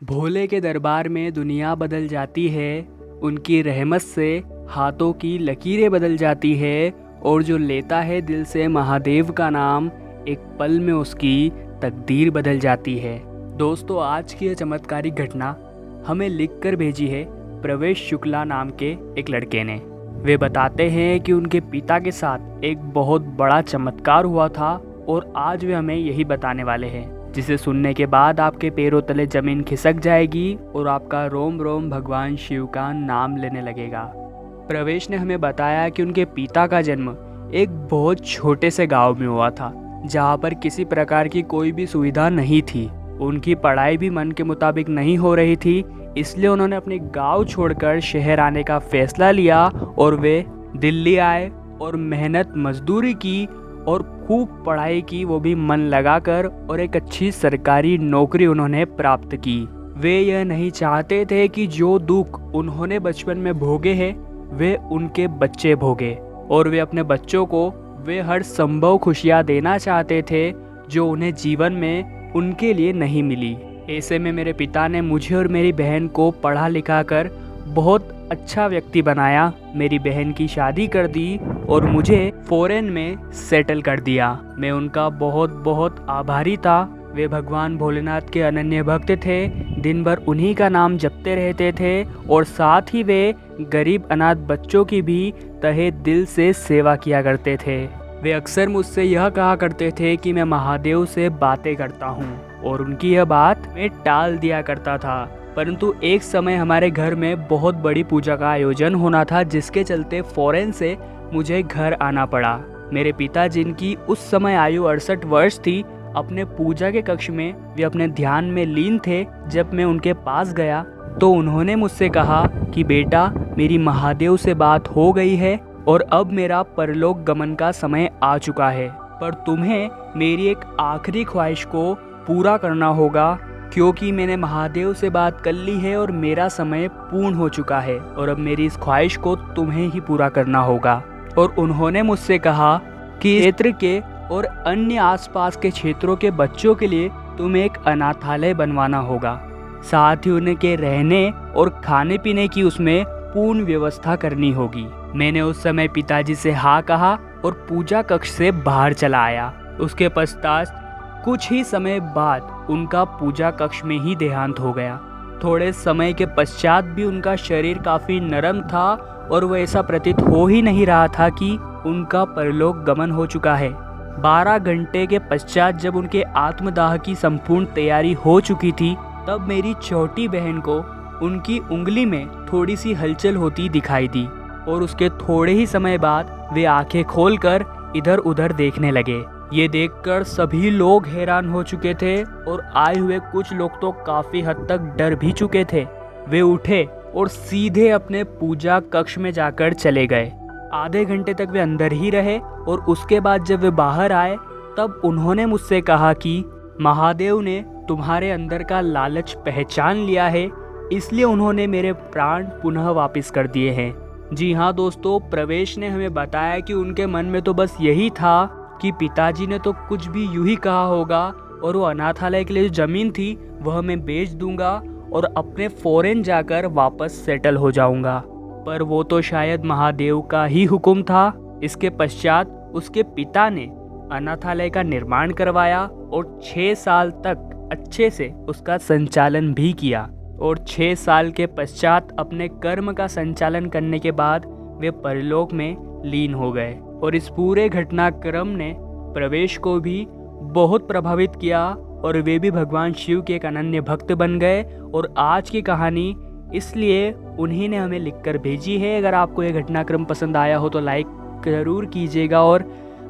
भोले के दरबार में दुनिया बदल जाती है। उनकी रहमत से हाथों की लकीरें बदल जाती है और जो लेता है दिल से महादेव का नाम, एक पल में उसकी तकदीर बदल जाती है। दोस्तों, आज की यह चमत्कारिक घटना हमें लिखकर भेजी है प्रवेश शुक्ला नाम के एक लड़के ने। वे बताते हैं कि उनके पिता के साथ एक बहुत बड़ा चमत्कार हुआ था और आज वे हमें यही बताने वाले हैं, जिसे सुनने के बाद आपके पैरों तले जमीन खिसक जाएगी और आपका रोम रोम भगवान शिव का नाम लेने लगेगा। प्रवेश ने हमें बताया कि उनके पिता का जन्म एक बहुत छोटे से गांव में हुआ था, जहां पर किसी प्रकार की कोई भी सुविधा नहीं थी। उनकी पढ़ाई भी मन के मुताबिक नहीं हो रही थी, इसलिए उन्होंने अपने गांव छोड़कर शहर आने का फैसला लिया और वे दिल्ली आए और मेहनत मजदूरी की और खूब पढ़ाई की, वो भी मन लगाकर, और एक अच्छी सरकारी नौकरी उन्होंने प्राप्त की। वे यह नहीं चाहते थे कि जो दुख उन्होंने बचपन में भोगे हैं वे उनके बच्चे भोगे, और वे अपने बच्चों को वे हर संभव खुशियाँ देना चाहते थे जो उन्हें जीवन में उनके लिए नहीं मिली। ऐसे में मेरे पिता ने मुझे और मेरी बहन को पढ़ा लिखा कर बहुत अच्छा व्यक्ति बनाया, मेरी बहन की शादी कर दी और मुझे फॉरेन में सेटल कर दिया। मैं उनका बहुत बहुत आभारी था। वे भगवान भोलेनाथ के अनन्य भक्त थे, दिन भर उन्हीं का नाम जपते रहते थे और साथ ही वे गरीब अनाथ बच्चों की भी तहे दिल से सेवा किया करते थे। वे अक्सर मुझसे यह कहा करते थे कि मैं महादेव से बातें करता हूँ, और उनकी यह बात मैं टाल दिया करता था। परंतु एक समय हमारे घर में बहुत बड़ी पूजा का आयोजन होना था, जिसके चलते फॉरेन से मुझे घर आना पड़ा। मेरे पिता, जिनकी उस समय आयु 68 वर्ष थी, अपने पूजा के कक्ष में वे अपने ध्यान में लीन थे। जब मैं उनके पास गया तो उन्होंने मुझसे कहा कि बेटा, मेरी महादेव से बात हो गई है और अब मेरा परलोक गमन का समय आ चुका है, पर तुम्हें मेरी एक आखिरी ख्वाहिश को पूरा करना होगा, क्योंकि मैंने महादेव से बात कर ली है और मेरा समय पूर्ण हो चुका है, और अब मेरी इस ख्वाहिश को तुम्हें ही पूरा करना होगा। और उन्होंने मुझसे कहा कि क्षेत्र के और अन्य आसपास के क्षेत्रों के बच्चों के लिए तुम्हें एक अनाथालय बनवाना होगा, साथ ही उनके रहने और खाने पीने की उसमें पूर्ण व्यवस्था करनी होगी। मैंने उस समय पिताजी से हाँ कहा और पूजा कक्ष से बाहर चला आया। उसके पश्चात कुछ ही समय बाद उनका पूजा कक्ष में ही देहांत हो गया। थोड़े समय के पश्चात भी उनका शरीर काफी नरम था और वह ऐसा प्रतीत हो ही नहीं रहा था कि उनका परलोक गमन हो चुका है। 12 घंटे के पश्चात जब उनके आत्मदाह की संपूर्ण तैयारी हो चुकी थी, तब मेरी छोटी बहन को उनकी उंगली में थोड़ी सी हलचल होती दिखाई दी, और उसके थोड़े ही समय बाद वे आंखें खोलकर इधर उधर देखने लगे। ये देखकर सभी लोग हैरान हो चुके थे और आए हुए कुछ लोग तो काफी हद तक डर भी चुके थे। वे उठे और सीधे अपने पूजा कक्ष में जाकर चले गए। आधे घंटे तक वे अंदर ही रहे और उसके बाद जब वे बाहर आए तब उन्होंने मुझसे कहा कि महादेव ने तुम्हारे अंदर का लालच पहचान लिया है, इसलिए उन्होंने मेरे प्राण पुनः वापस कर दिए हैं। जी हाँ दोस्तों, प्रवेश ने हमें बताया कि उनके मन में तो बस यही था कि पिताजी ने तो कुछ भी यूं ही कहा होगा और वो अनाथालय के लिए जो जमीन थी वह मैं बेच दूंगा और अपने फॉरेन जाकर वापस सेटल हो जाऊंगा। पर वो तो शायद महादेव का ही हुक्म था। इसके पश्चात उसके पिता ने अनाथालय का निर्माण करवाया और 6 साल तक अच्छे से उसका संचालन भी किया, और 6 साल के पश्चात अपने कर्म का संचालन करने के बाद वे परलोक में लीन हो गए। और इस पूरे घटनाक्रम ने प्रवेश को भी बहुत प्रभावित किया और वे भी भगवान शिव के एक अनन्य भक्त बन गए। और आज की कहानी इसलिए उन्हीं ने हमें लिखकर भेजी है। अगर आपको यह घटनाक्रम पसंद आया हो तो लाइक ज़रूर कीजिएगा और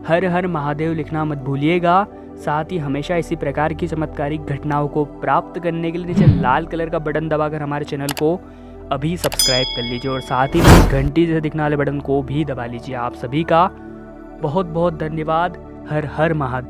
हर हर महादेव लिखना मत भूलिएगा। साथ ही हमेशा इसी प्रकार की चमत्कारिक घटनाओं को प्राप्त करने के लिए नीचे लाल कलर का बटन दबाकर हमारे चैनल को अभी सब्सक्राइब कर लीजिए, और साथ ही घंटी से दिखने वाले बटन को भी दबा लीजिए। आप सभी का बहुत बहुत धन्यवाद। हर हर महादेव।